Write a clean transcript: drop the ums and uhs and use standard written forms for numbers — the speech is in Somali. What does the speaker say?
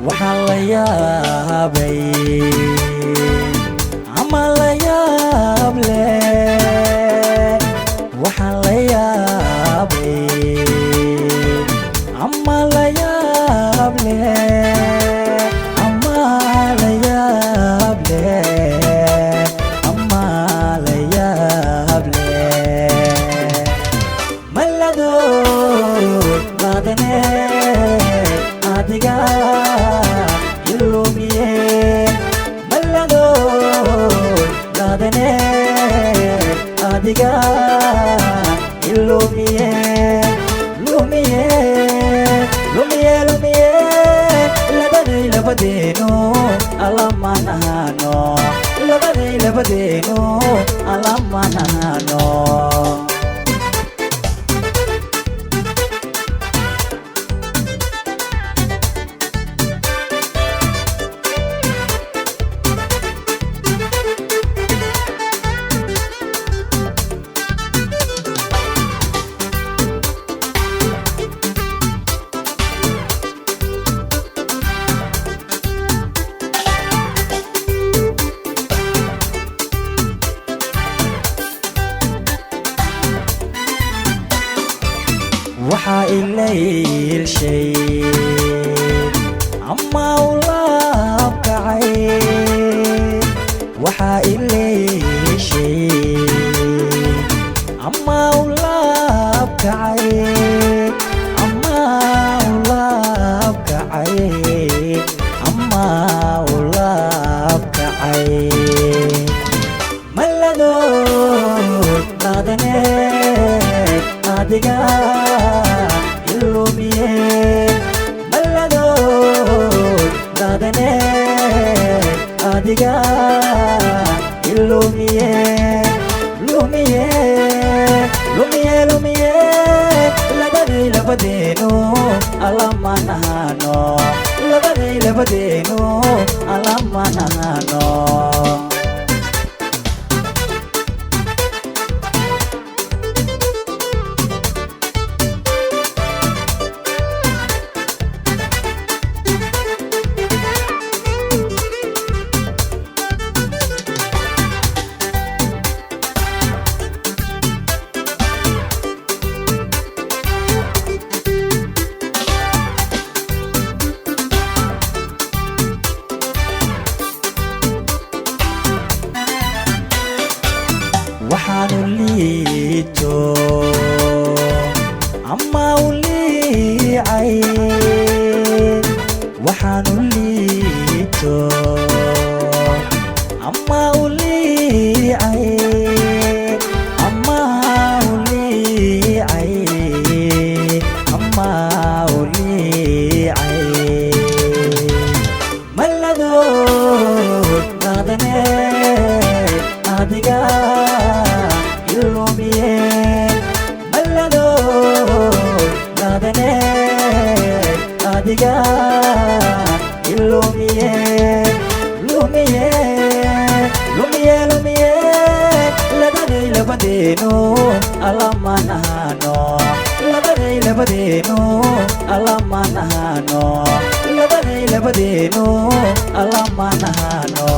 waxaa la yaabay ama la yaab leh waxaa la yaabay ama la yaab leh ama la yaab leh ama la yaab leh malado qaadane adiga ilumiye malado qaadane adiga ilumiye lumiye lumiye lumiye labadii labadeenu alamanahano labadii labadeenu alamanahano waxaa ilayl shay ama u laab kacay waxaa ilayl shay ama u laab kacay ama u laab kacay ama u laab kacay malado qaadane adiga ilumiye malado qaadane adiga ilumiye lumiye lumiye lumiye labadii labadeenu alamanahano labadii labadeenu alamanahano waxaanu liito ama u liicay waxaanu liito ama u liicay ama u liicay ama u liicay malado qaadane adiga ilumiye malado qaadane adiga ilumiye lumiye lumiye lumiye labadii labadeenu alamanahano labadii labadeenu alamanahano labadii labadeenu alamanahano